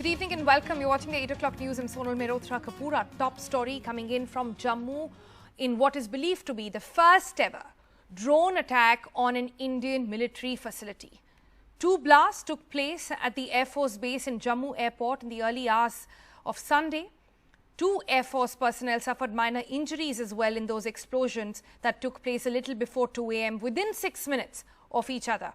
Good evening and welcome. You're watching the 8 o'clock news. I'm Sonal Mehrotra Kapoor. Our top story coming in from Jammu in what is believed to be the first ever drone attack on an Indian military facility. 2 blasts took place at the Air Force base in Jammu airport in the early hours of Sunday. 2 Air Force personnel suffered minor injuries as well in those explosions that took place a little before 2 a.m. within 6 minutes of each other.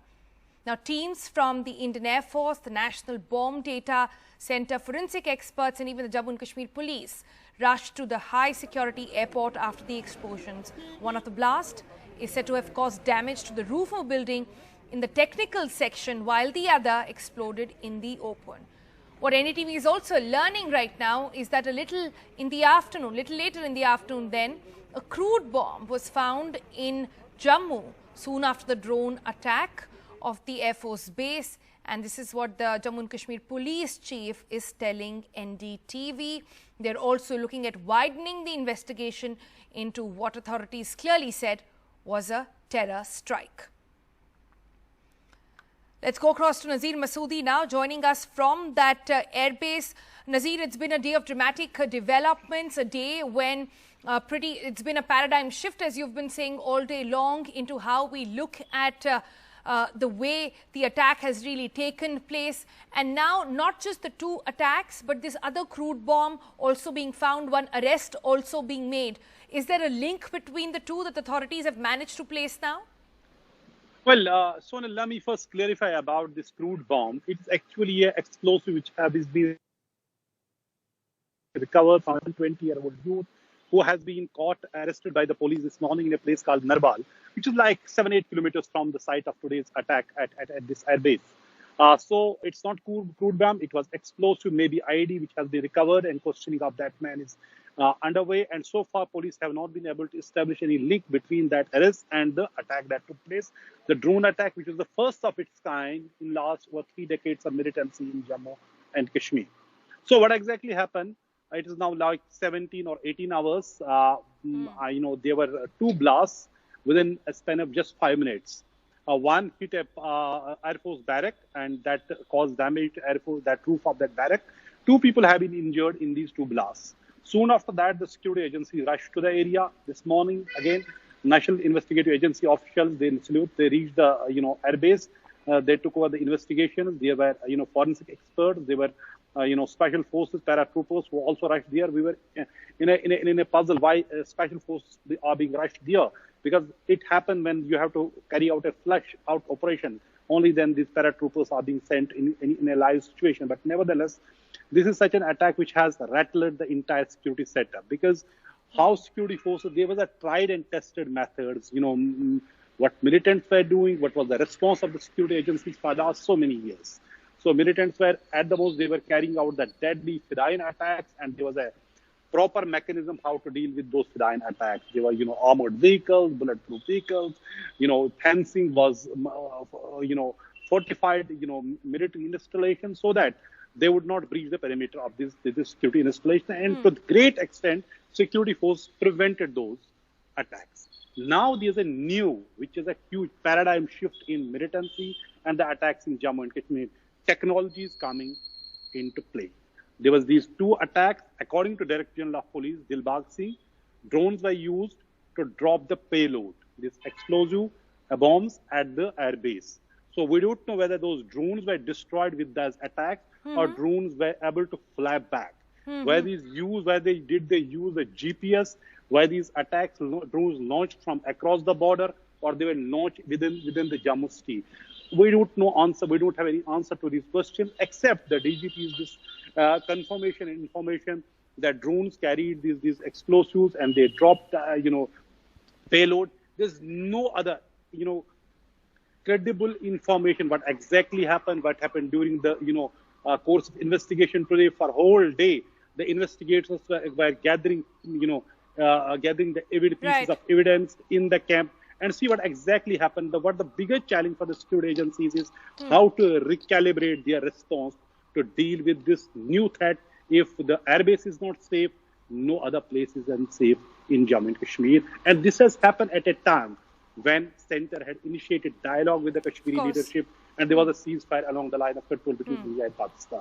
Now, teams from the Indian Air Force, the National Bomb Data Center, forensic experts and even the Jammu and Kashmir police rushed to the high security airport after the explosions. One of the blasts is said to have caused damage to the roof of a building in the technical section, while the other exploded in the open. What NDTV is also learning right now is that a little later in the afternoon then, a crude bomb was found in Jammu soon after the drone attack of the Air Force base, and this is what the Jammu and Kashmir police chief is telling NDTV. They're also looking at widening the investigation into what authorities clearly said was a terror strike. Let's go across to Nazir Masoodi now, joining us from that airbase. Nazir, it's been a day of dramatic developments, a day when it's been a paradigm shift, as you've been saying all day long, into how we look at the way the attack has really taken place. And now not just the 2 attacks, but this other crude bomb also being found, one arrest also being made. Is there a link between the 2 that the authorities have managed to place now? Well, Sonal, let me first clarify about this crude bomb. It's actually an explosive which has been recovered from a 20-year-old youth who has been arrested by the police this morning in a place called Narbal, which is like 7-8 kilometers from the site of today's attack at this airbase. So it's not crude bomb, it was explosive, maybe IED, which has been recovered, and questioning of that man is underway. And so far, police have not been able to establish any link between that arrest and the attack that took place. The drone attack, which is the first of its kind in last 3 decades of militancy in Jammu and Kashmir. So what exactly happened? It is now like 17 or 18 hours. There were 2 blasts within a span of just 5 minutes. One hit a Air Force barrack, and that caused damage to Air Force, that roof of that barrack. 2 people have been injured in these 2 blasts. Soon after that, the security agency rushed to the area. This morning, again, National Investigative Agency officials, they reached the airbase. They took over the investigation. They were forensic experts. They were special forces, paratroopers who also rushed there. We were in a puzzle why special forces are being rushed there, because it happened when you have to carry out a flush out operation. Only then these paratroopers are being sent in a live situation. But nevertheless, this is such an attack which has rattled the entire security setup, because how security forces, there was a tried and tested methods, what militants were doing, what was the response of the security agencies for the last so many years. So militants were, at the most, they were carrying out the deadly Fedayeen attacks, and there was a proper mechanism how to deal with those Fedayeen attacks. There were, armored vehicles, bulletproof vehicles, fencing was, fortified, military installation, so that they would not breach the perimeter of this security installation. And to a great extent, security force prevented those attacks. Now there's a new, which is a huge paradigm shift in militancy and the attacks in Jammu and Kashmir. Technology is coming into play. There was these 2 attacks. According to Director General of Police, Dilbag Singh, drones were used to drop the payload, this explosive bombs at the airbase. So we don't know whether those drones were destroyed with those attacks or drones were able to fly back. Where they use the GPS, where these attacks, drones launched from across the border, or they were launched within the Jammu city. We don't know answer. We don't have any answer to these questions, except the DGP's confirmation and information that drones carried these explosives and they dropped, payload. There's no other, credible information what exactly happened, what happened during the, course of investigation today. For whole day, the investigators were gathering, gathering the pieces of evidence in the camp, and see what exactly happened. What the bigger challenge for the security agencies is how to recalibrate their response to deal with this new threat. If the airbase is not safe, no other place is unsafe in Jammu and Kashmir. And this has happened at a time when Center had initiated dialogue with the Kashmiri leadership, and there was a ceasefire along the line of control between India and Pakistan.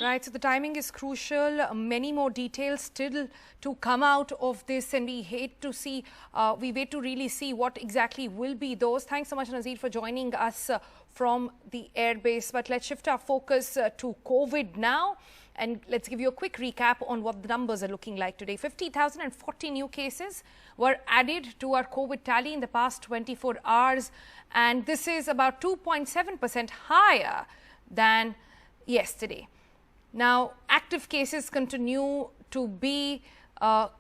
Right, so the timing is crucial. Many more details still to come out of this, and we wait to really see what exactly will be those. Thanks so much, Nazir, for joining us from the airbase. But let's shift our focus to COVID now. And let's give you a quick recap on what the numbers are looking like today. 50,040 new cases were added to our COVID tally in the past 24 hours. And this is about 2.7% higher than yesterday. Now, active cases continue to be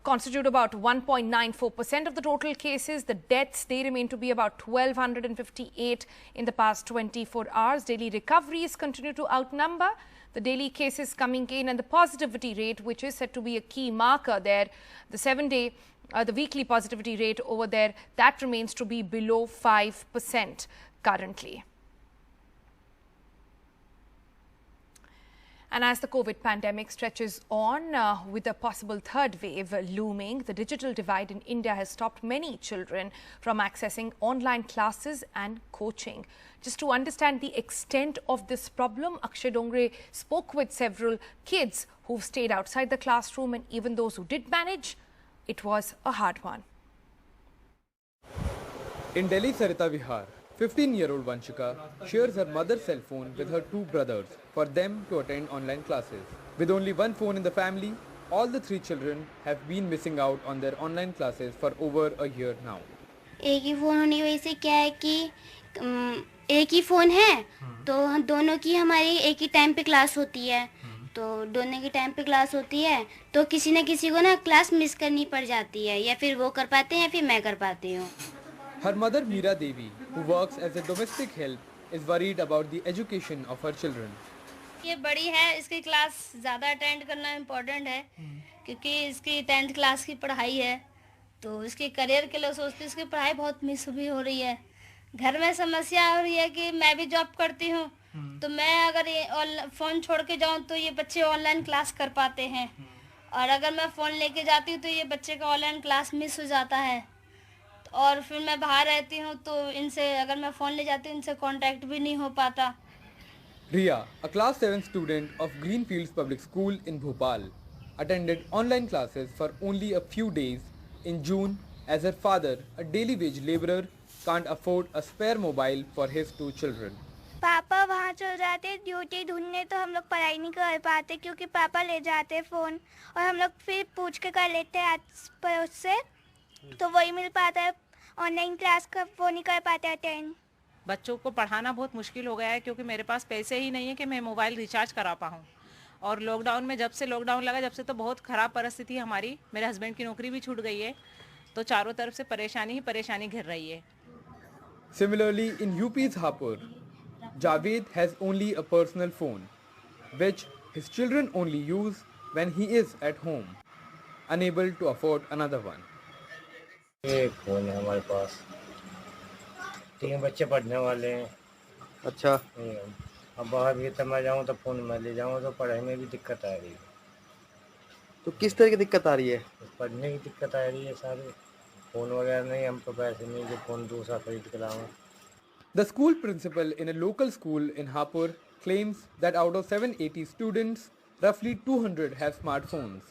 constitute about 1.94% of the total cases. The deaths, they remain to be about 1,258 in the past 24 hours. Daily recoveries continue to outnumber the daily cases coming in, and the positivity rate, which is said to be a key marker there, the weekly positivity rate over there, that remains to be below 5% currently. And as the COVID pandemic stretches on, with a possible third wave looming, the digital divide in India has stopped many children from accessing online classes and coaching. Just to understand the extent of this problem, Akshay Dongre spoke with several kids who've stayed outside the classroom, and even those who did manage, it was a hard one. In Delhi Sarita Vihar, 15-year-old Vanshika shares her mother's cell phone with her two brothers for them to attend online classes. With only one phone in the family, all the three children have been missing out on their online classes for over a year now. एक ही phone होने की वजह से क्या है कि एक ही phone है तो दोनों की हमारी एक ही टाइम पे क्लास होती है, तो दोनों की टाइम पे क्लास होती है तो किसी न किसी को ना क्लास मिस करनी पड़ जाती है, या फिर वो कर पाते हैं या फिर मैं कर पाती हूँ. Her mother Meera Devi, who works as a domestic help, is worried about the education of her children. ये बड़ी है, इसकी क्लास ज़्यादा अटेंड करना इम्पोर्टेंट है क्योंकि इसकी 10th क्लास की पढ़ाई है, तो इसके करियर के लिए सोचती हूँ. इसकी पढ़ाई बहुत मिस भी हो रही है. घर में समस्या हो रही है कि मैं भी जॉब करती हूँ, तो मैं अगर ये फ़ोन छोड़ के जाऊँ तो ये बच्चे ऑनलाइन क्लास कर पाते हैं, और अगर मैं फ़ोन लेके जाती हूँ तो ये बच्चे का ऑनलाइन क्लास मिस हो जाता है. और फिर मैं बाहर रहती हूँ तो इनसे अगर मैं फ़ोन ले जाती हूँ इनसे कांटेक्ट भी नहीं हो पाता. Riya, a class 7 student of Greenfields Public School in Bhopal, attended online classes for only a few days in June as her father, a daily wage labourer, can't afford a spare mobile for his two children. पापा वहाँ चल जाते duty ढूंढने, तो हम लोग पढ़ाई नहीं कर पाते क्योंकि पापा ले जाते फ़ोन, और हम लोग फिर पूछ के कर लेते हैं आस पड़ोस से, तो वही मिल पाता है. ऑनलाइन क्लास का वो नहीं कर पाते अटेंड. बच्चों को पढ़ाना बहुत मुश्किल हो गया है क्योंकि मेरे पास पैसे ही नहीं है कि मैं मोबाइल रिचार्ज करा पाऊँ. और लॉकडाउन में जब से लॉकडाउन लगा जब से तो बहुत ख़राब परिस्थिति हमारी. मेरे हस्बैंड की नौकरी भी छूट गई है, तो चारों तरफ से परेशानी ही परेशानी घिर रही है. Similarly, in UP's Hapur, Javed has only a personal phone, which his children only use when he is at home, unable to afford another one. एक फ़ोन है हमारे पास, 3 बच्चे पढ़ने वाले हैं. अच्छा. अब बाहर भी तब मैं जाऊँ तो फ़ोन में ले जाऊँ तो पढ़ाई में भी दिक्कत आ रही है. तो किस तरह की दिक्कत आ रही है? पढ़ने की दिक्कत आ रही है सारे. फ़ोन वगैरह नहीं, हमको पैसे नहीं जो फ़ोन दूसरा खरीद के लाऊँ. The school principal in a local school in Hapur claims that out of 780 students, roughly 200 have smartphones.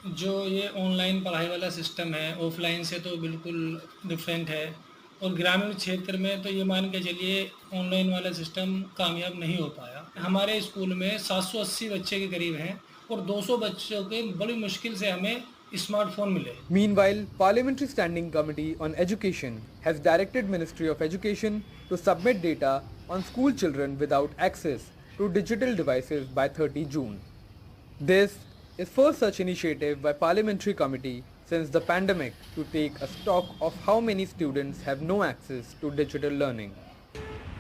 जो ये ऑनलाइन पढ़ाई वाला सिस्टम है ऑफलाइन से तो बिल्कुल डिफरेंट है, और ग्रामीण क्षेत्र में तो ये मान के चलिए ऑनलाइन वाला सिस्टम कामयाब नहीं हो पाया. हमारे स्कूल में 780 बच्चे के करीब हैं और 200 बच्चों के बड़ी मुश्किल से हमें स्मार्टफोन मिले. Meanwhile, Parliamentary Standing Committee on Education has directed Ministry of Education to submit data on school children without access to digital devices by 30 June. This is first such initiative by Parliamentary Committee since the pandemic to take a stock of how many students have no access to digital learning.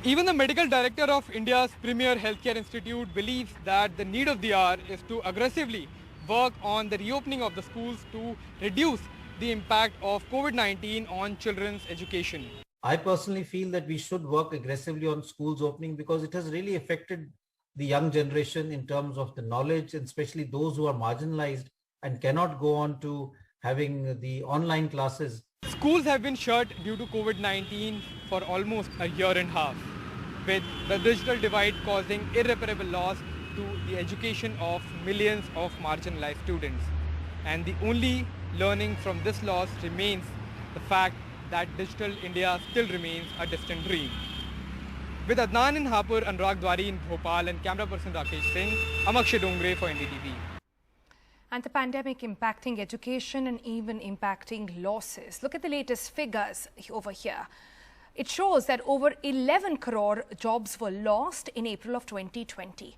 Even the medical director of India's premier healthcare institute believes that the need of the hour is to aggressively work on the reopening of the schools to reduce the impact of COVID-19 on children's education. I personally feel that we should work aggressively on schools opening because it has really affected the young generation in terms of the knowledge, and especially those who are marginalized and cannot go on to having the online classes. Schools have been shut due to COVID-19 for almost a year and a half, with the digital divide causing irreparable loss to the education of millions of marginalized students. And the only learning from this loss remains the fact that digital India still remains a distant dream. With Adnan in Hapur, Anurag Dwari in Bhopal and camera person Rakesh Singh, I'm Akshay Dongre for NDTV. And the pandemic impacting education and even impacting losses. Look at the latest figures over here. It shows that over 11 crore jobs were lost in April of 2020.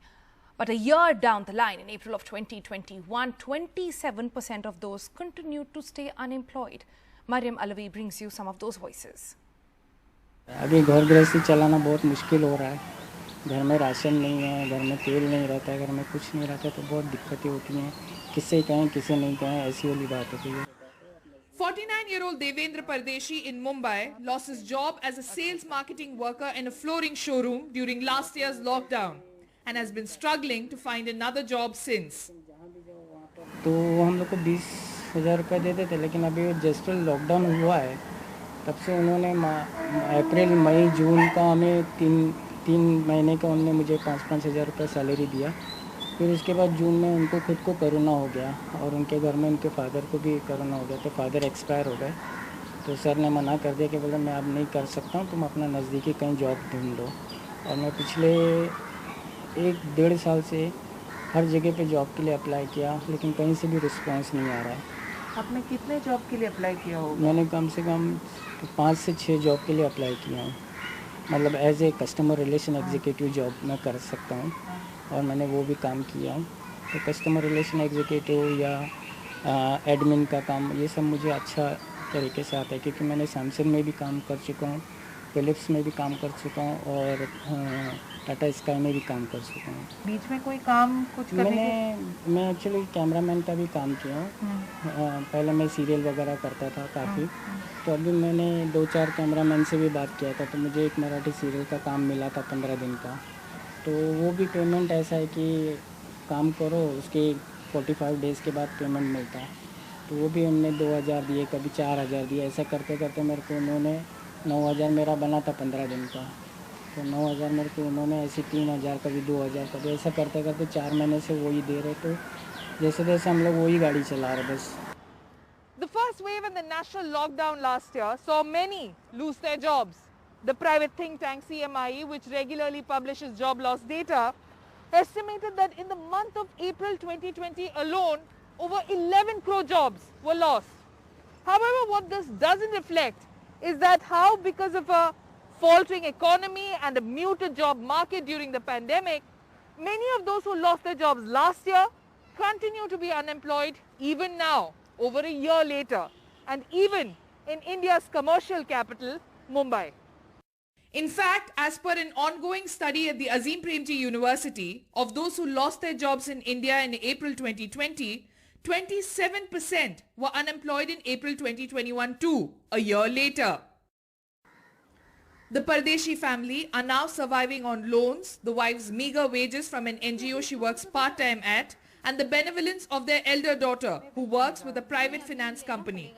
But a year down the line, in April of 2021, 27% of those continued to stay unemployed. Mariam Alavi brings you some of those voices. अभी घर गृहस्थी चलाना बहुत मुश्किल हो रहा है. घर में राशन नहीं है, घर में तेल नहीं रहता है, घर में कुछ नहीं रहता, तो बहुत दिक्कतें होती हैं. किससे कहें, किसे नहीं कहें, ऐसी वाली बात होती है. 49-year-old Devendra Pardeshi in Mumbai lost his job as a sales marketing worker in a flooring showroom during last year's lockdown and has been struggling to find another job since. तो हम लोग को 20,000 रुपये देते थे, लेकिन अभी जस्ट लॉकडाउन हुआ है तब से उन्होंने अप्रैल मई जून का हमें तीन महीने का उन्होंने मुझे 5-5 हज़ार रुपये सैलरी दिया. फिर उसके बाद जून में उनको खुद को कोरोना हो गया और उनके घर में उनके फादर को भी कोरोना हो गया, तो फादर एक्सपायर हो गए. तो सर ने मना कर दिया कि बोले मैं अब नहीं कर सकता हूँ, तुम अपना नज़दीकी कहीं जॉब ढूंढ लो. और मैं पिछले 1-1.5 साल से हर जगह पे जॉब के लिए अप्लाई किया, लेकिन कहीं से भी रिस्पॉन्स नहीं आ रहा है. आपने कितने जॉब के लिए अप्लाई किया होगा? मैंने कम से कम 5 से 6 जॉब के लिए अप्लाई किया हूँ. मतलब as a customer relation executive job मैं कर सकता हूँ और मैंने वो भी काम किया हूँ. तो कस्टमर रिलेशन एग्जीक्यूटिव या एडमिन का काम ये सब मुझे अच्छा तरीके से आता है, क्योंकि मैंने सैमसंग में भी काम कर चुका हूँ, फिलिप्स में भी काम कर चुका हूँ और टाटा स्काई में भी काम कर चुका हूँ. बीच में कोई काम कुछ करने मैं एक्चुअली कैमरामैन का भी काम किया हूँ. पहले मैं सीरियल वगैरह करता था काफ़ी, तो अभी मैंने 2-4 कैमरामैन से भी बात किया था, तो मुझे एक मराठी सीरियल का काम मिला था 15 दिन का. तो वो भी पेमेंट ऐसा है कि काम करो उसके 45 डेज़ के बाद पेमेंट मिलता है. तो वो भी हमने 2,000 दिए, कभी 4,000 दिए, ऐसा करते करते मेरे को उन्होंने 9,000 मेरा बना था 15 दिन का, तो 9,000 मेरे को उन्होंने ऐसे 3,000 कभी 2,000 कभी ऐसा करते करते 4 महीने से वही दे रहे. तो जैसे जैसे हम लोग वही गाड़ी चला रहे बस. The first wave in the national lockdown last year saw many lose their jobs. The private think tank CMIE, which regularly publishes job loss data, estimated that in the month of April 2020 alone, over 11 crore jobs were lost. However, what this doesn't reflect is that how, because of a faltering economy and a muted job market during the pandemic, many of those who lost their jobs last year continue to be unemployed even now, over a year later, and even in India's commercial capital, Mumbai. In fact, as per an ongoing study at the Azim Premji University, of those who lost their jobs in India in April 2020, 27% were unemployed in April 2021 too, a year later. The Pardeshi family are now surviving on loans, the wife's meager wages from an NGO she works part-time at, and the benevolence of their elder daughter, who works with a private finance company.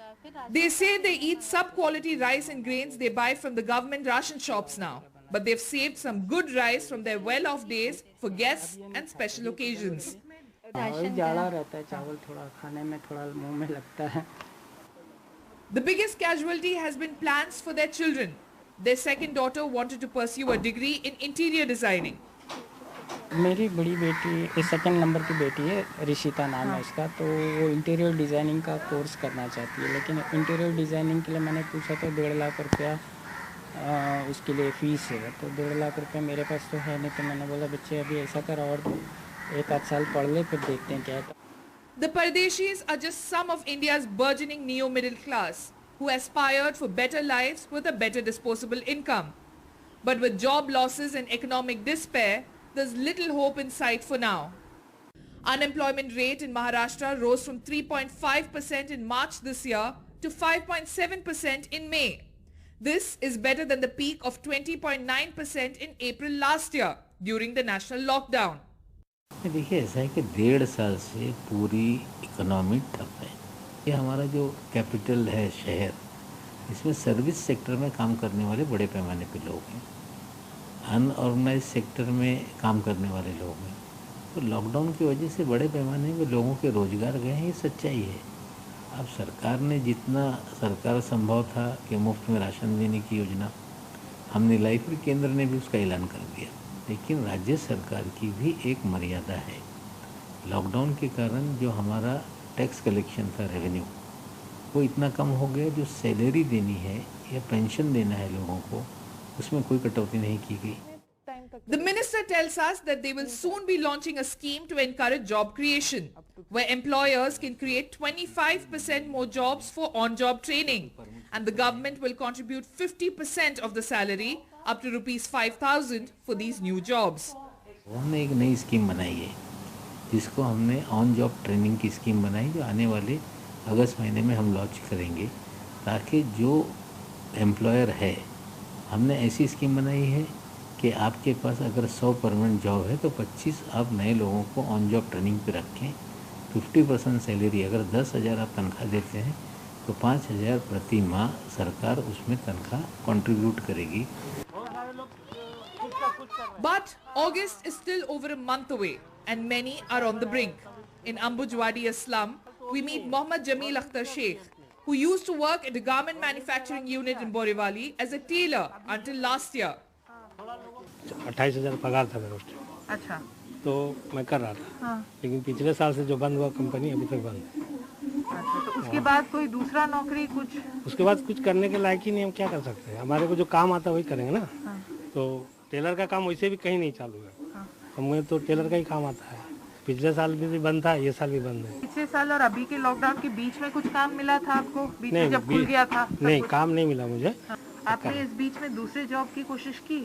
They say they eat sub-quality rice and grains they buy from the government ration shops now, but they've saved some good rice from their well-off days for guests and special occasions. The biggest casualty has been plans for their children. Their second daughter wanted to pursue a degree in interior designing. मेरी बड़ी बेटी second number की बेटी है, ऋषिता नाम है उसका, तो वो इंटीरियर डिज़ाइनिंग का कोर्स करना चाहती है. लेकिन इंटीरियर डिज़ाइनिंग के लिए मैंने पूछा तो 1.5 लाख रुपया उसके लिए फ़ीस है. तो 1.5 लाख रुपया मेरे पास तो है नहीं, तो मैंने बोला बच्चे अभी ऐसा कर और 1-8 साल पढ़ ले, फिर देखते हैं क्या. The Pardeshis are just some of India's burgeoning neo-middle class who aspired for better lives with a better disposable income. But with job losses and economic despair, there's little hope in sight for now. Unemployment rate in Maharashtra rose from 3.5% in March this year to 5.7% in May. This is better than the peak of 20.9% in April last year during the national lockdown. देखिए ऐसा है कि 1.5 साल से पूरी economy ठप है. ये हमारा जो कैपिटल है शहर, इसमें सर्विस सेक्टर में काम करने वाले बड़े पैमाने पे लोग हैं, अनऑर्गेनाइज सेक्टर में काम करने वाले लोग हैं, तो लॉकडाउन की वजह से बड़े पैमाने में लोगों के रोजगार गए हैं, ये सच्चाई है। अब सरकार ने जितना सरकार संभव था कि मुफ्त में राशन देने की योजना, हमने लाइफरी केंद्र ने भी उसका ऐलान कर दिया, लेकिन राज्य सरकार की भी एक मर्यादा है। लॉकडाउन के कारण जो हमारा टैक्स कलेक्शन था, रेवेन्यू, वो इतना कम हो गया, जो सैलरी देनी है या पेंशन देना है लोगों को, उसमें कोई कटौती नहीं की गई। The minister tells us that they will soon be launching a scheme to encourage job creation, where employers can create 25% more jobs for on-job training, and the government will contribute 50% of the salary, up to rupees 5,000 for these new jobs. हमने एक नई scheme बनाई है, जिसको हमने on job training की scheme बनाई, जो आने वाले अगस्त महीने में हम लॉन्च करेंगे, ताकि जो एम्प्लॉयर है, हमने ऐसी स्कीम बनाई है कि आपके पास अगर 100 परमानेंट जॉब है तो 25 आप नए लोगों को ऑन जॉब ट्रेनिंग पे रखें। 50% सैलरी, अगर 10,000 आप तनख्वाह देते हैं तो 5,000 प्रति माह सरकार उसमें तनख्वाह कंट्रीब्यूट करेगी। But August is still over a month away and many are on the brink. In Ambujwadi, a slum, we meet Mohammad Jamil Akhtar Sheikh, who used to work at a garment manufacturing unit in Borivali as a tailor until last year. 28,000 पगार था मेरा उस time. अच्छा। तो मैं कर रहा था। हाँ। लेकिन पिछले साल से जो बंद हुआ कंपनी, अभी तक बंद है। अच्छा, तो उसके बाद कोई दूसरा नौकरी कुछ? उसके बाद कुछ करने के लायक ही नहीं, हम क्या कर सकते हैं? हमारे को जो काम आता है वही करेंगे ना। हाँ। तो टेलर का काम वैसे भी कहीं नहीं चालू है। हाँ। हमें तो टेलर का ही काम आता है। पिछले साल भी बंद था, ये साल भी बंद है। पिछले साल और अभी के लॉकडाउन के बीच में कुछ काम मिला था आपको? बीच में जब खुल गया था? नहीं, काम नहीं मिला मुझे। आपने इस बीच में दूसरे जॉब की कोशिश की?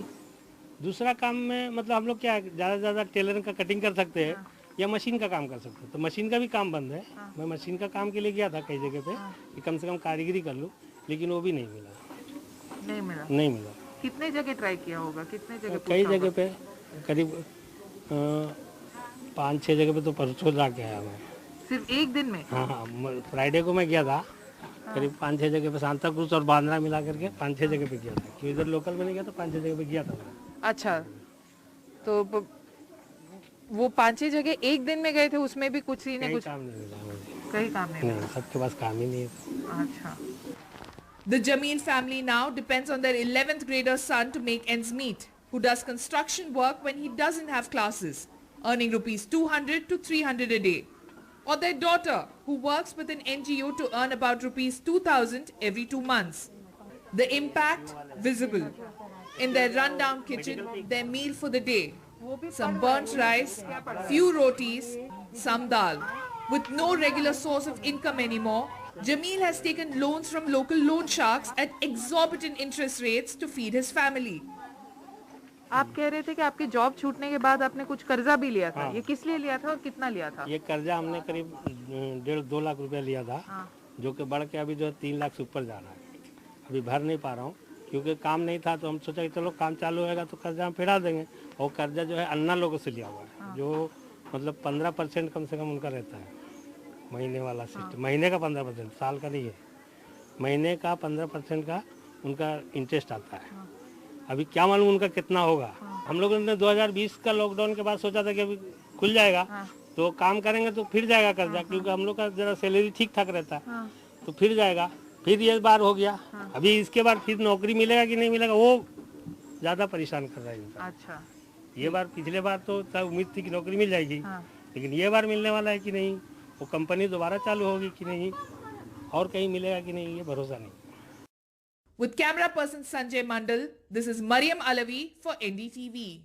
दूसरा काम में मतलब हम लोग क्या ज़्यादा से ज़्यादा टेलर का कटिंग कर सकते हैं या मशीन का काम कर सकते हैं। तो मशीन का भी काम बंद है। मैं मशीन का काम के लिए गया था कई जगह पे कि कम से कम कारीगरी कर लूँ, लेकिन वो भी नहीं मिला। नहीं मिला। कितने जगह ट्राई किया होगा? कितने जगह? कई जगह पे, करीब 5-6 जगह पे तो परसों जाके आया मैं। सिर्फ एक दिन में? हाँ, फ्राइडे को मैं गया था। करीब 5-6 जगह पे, सांता क्रूज और बांद्रा मिला करके 5-6 जगह पे गया था। क्योंकि इधर लोकल में नहीं गया तो 5-6 जगह पे गया था मैं। अच्छा, तो वो 5-6 जगह एक दिन में गए थे, उसमें भी कुछ ही नहीं, कुछ काम नहीं मिला मुझे। कहीं काम नहीं मिला? सबके पास काम ही नहीं है। अच्छा। The Jamil family now depends on their 11th grader son to make ends meet, who does construction work when he doesn't have classes, earning rupees 200 to 300 a day. Or their daughter, who works with an NGO to earn about rupees 2,000 every 2 months. The impact visible. In their rundown kitchen, their meal for the day. Some burnt rice, few rotis, some dal. With no regular source of income anymore, Jamil has taken loans from local loan sharks at exorbitant interest rates to feed his family. आप कह रहे थे कि आपकी job छूटने के बाद आपने कुछ कर्जा भी लिया था। हाँ। ये किस लिए लिया था और कितना लिया था? ये कर्जा हमने करीब 1.5-2 लाख रुपया लिया था। हाँ। जो कि बढ़ के अभी जो 3 लाख से ऊपर जा रहा है। अभी भर नहीं पा रहा हूँ क्योंकि काम नहीं था, तो हम सोचा कि चलो काम चालू होगा तो कर्जा हम फिरा देंगे। और कर्जा जो है अन्ना लोगों से लिया हुआ है। हाँ। जो मतलब 15% कम से कम उनका रहता है महीने वाला सिस्टम। हाँ। महीने का 15%, साल का नहीं है, महीने का 15% का उनका इंटरेस्ट आता है। हाँ। अभी क्या मालूम उनका कितना होगा। हाँ। हम लोगों ने 2020 का लॉकडाउन के बाद सोचा था कि अभी खुल जाएगा। हाँ। तो काम करेंगे तो फिर जाएगा कर्जा। हाँ। क्योंकि हम लोग का जरा सैलरी ठीक ठाक रहता है। हाँ। तो फिर जाएगा। फिर ये बार हो गया। हाँ। अभी इसके बाद फिर नौकरी मिलेगा कि नहीं मिलेगा, वो ज़्यादा परेशान कर रहा है। अच्छा, ये बार, पिछले बार तो उम्मीद थी कि नौकरी मिल जाएगी। हाँ। लेकिन ये बार मिलने वाला है कि नहीं, वो कंपनी दोबारा चालू होगी कि नहीं, और कहीं मिलेगा कि नहीं, ये भरोसा नहीं। With camera person Sanjay Mandal, this is Mariam Alavi for NDTV.